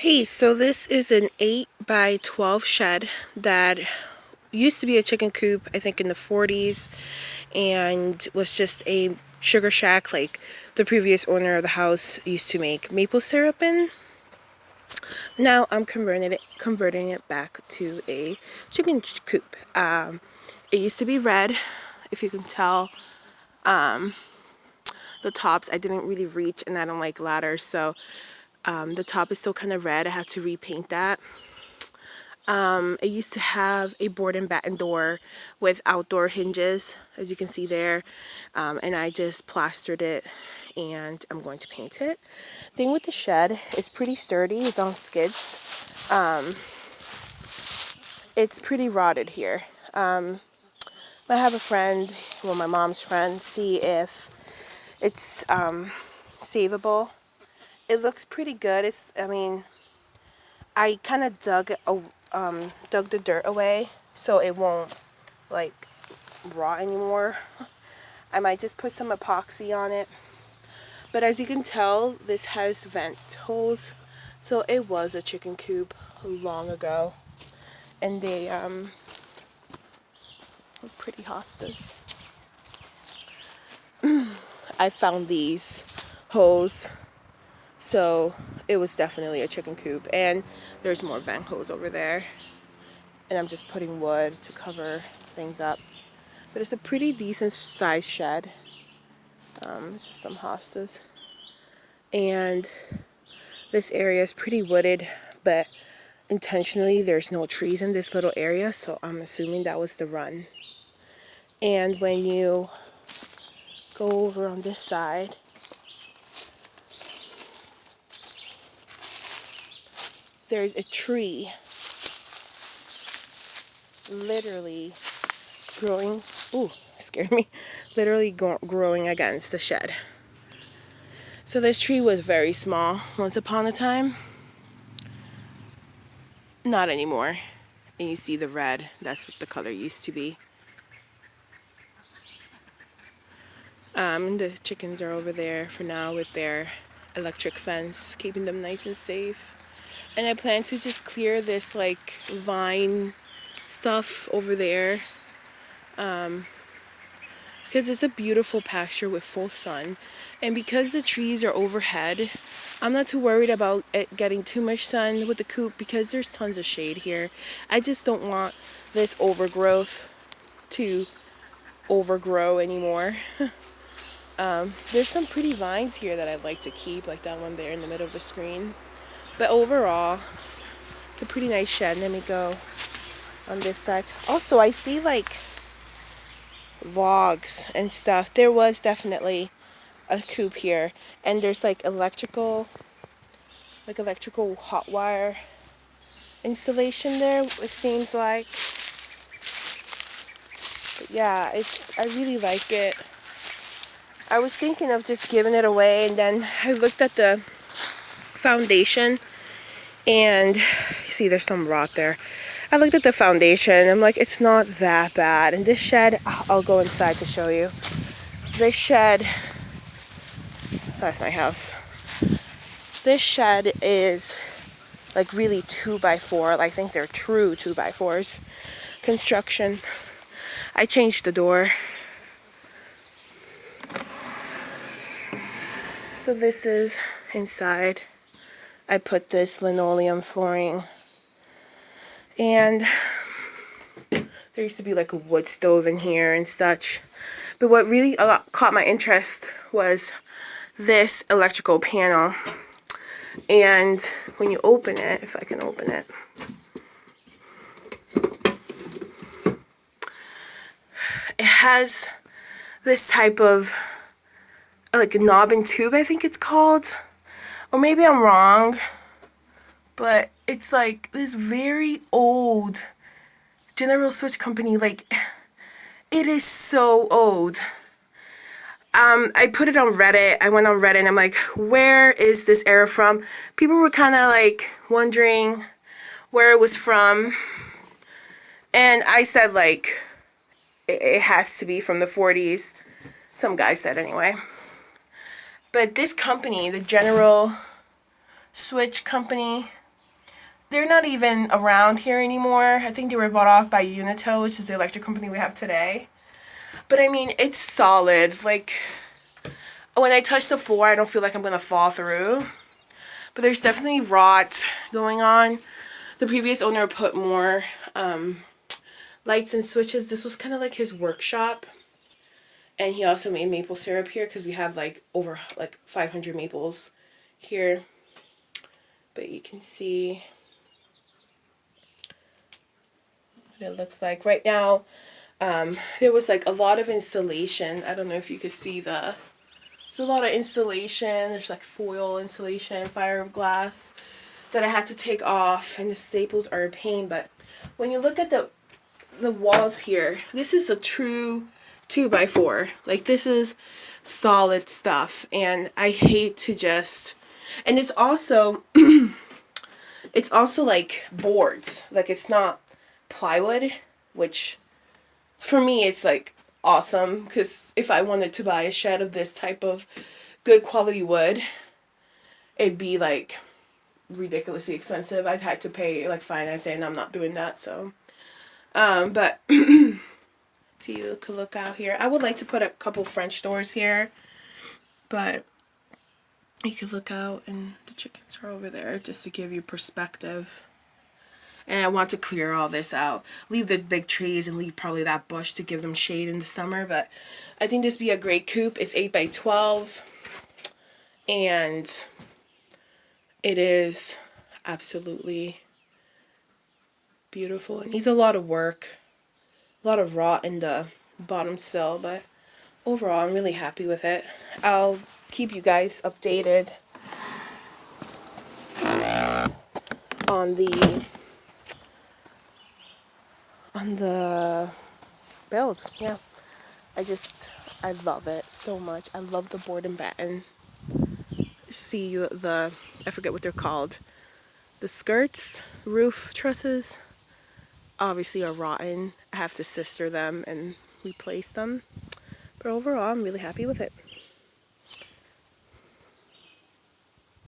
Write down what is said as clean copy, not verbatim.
Hey, so this is an 8 by 12 shed that used to be a chicken coop, I think in the 40s, and was just a sugar shack like the previous owner of the house used to make maple syrup in. Now I'm converting it back to a chicken coop. It used to be red, if you can tell. The tops I didn't really reach, and I don't like ladders, so the top is still kind of red. I had to repaint that. It used to have a board and batten door with outdoor hinges, as you can see there, and I just plastered it and I'm going to paint it. Thing with the shed is pretty sturdy. It's on skids. It's pretty rotted here. I have a friend, well, my mom's friend, see if it's savable. It looks pretty good. I kind of dug the dirt away so it won't like rot anymore. I might just put some epoxy on it. But as you can tell, this has vent holes, so it was a chicken coop long ago, and they were pretty hostas. I found these holes, so it was definitely a chicken coop, and there's more vent holes over there. And I'm just putting wood to cover things up. But it's a pretty decent sized shed. It's just some hostas. And this area is pretty wooded, but intentionally there's no trees in this little area, so I'm assuming that was the run. And when you go over on this side, there's a tree literally growing. Ooh, scared me. Literally growing against the shed. So this tree was very small once upon a time. Not anymore. And you see the red. That's what the color used to be. The chickens are over there for now with their electric fence, keeping them nice and safe. And I plan to just clear this like vine stuff over there. Because it's a beautiful pasture with full sun, and because the trees are overhead, I'm not too worried about it getting too much sun with the coop because there's tons of shade here. I just don't want this overgrowth to overgrow anymore. There's some pretty vines here that I'd like to keep, like that one there in the middle of the screen. But overall, it's a pretty nice shed. Let me go on this side. Also, I see like logs and stuff. There was definitely a coop here, and there's like electrical hot wire installation there, it seems like. But yeah, I really like it. I was thinking of just giving it away, and then I looked at the foundation, and you see there's some rot there. I looked at the foundation, I'm like, it's not that bad. And this shed, I'll go inside to show you. This shed, that's my house. This shed is like really 2x4. I think they're true 2x4s construction. I changed the door. So this is inside. I put this linoleum flooring, and there used to be like a wood stove in here and such. But what really caught my interest was this electrical panel. And when you open it, if I can open it, it has this type of like a knob and tube, I think it's called. Or maybe I'm wrong, but it's like this very old General Switch company. Like, it is so old. I put it on Reddit. I went on Reddit and I'm like, where is this era from? People were kind of like wondering where it was from. And I said like, it has to be from the 40s. Some guy said anyway. But this company, the General Switch company, they're not even around here anymore. I think they were bought off by Unito, which is the electric company we have today. But I mean, it's solid. Like, when I touch the floor, I don't feel like I'm going to fall through. But there's definitely rot going on. The previous owner put more lights and switches. This was kind of like his workshop. And he also made maple syrup here because we have like over like 500 maples here. But you can see what it looks like. Right now, there was like a lot of installation. I don't know if you could see there's a lot of installation. There's like foil installation, fiberglass that I had to take off, and the staples are a pain. But when you look at the walls here, this is a true 2x4. Like, this is solid stuff, and I hate to just, and it's also it's also like boards. Like, it's not plywood, which for me it's like awesome, because if I wanted to buy a shed of this type of good quality wood, it'd be like ridiculously expensive. I'd have to pay like financing, and I'm not doing that. So but so you could look out here. I would like to put a couple French doors here, but you could look out and the chickens are over there, just to give you perspective. And I want to clear all this out, leave the big trees and leave probably that bush to give them shade in the summer. But I think this would be a great coop. It's 8x12, and it is absolutely beautiful. It needs a lot of work, a lot of rot in the bottom sill, but overall I'm really happy with it. I'll keep you guys updated on the build. Yeah, I love it so much. I love the board and batten. See I forget what they're called. The skirts, roof trusses, obviously are rotten. I have to sister them and replace them. But overall, I'm really happy with it.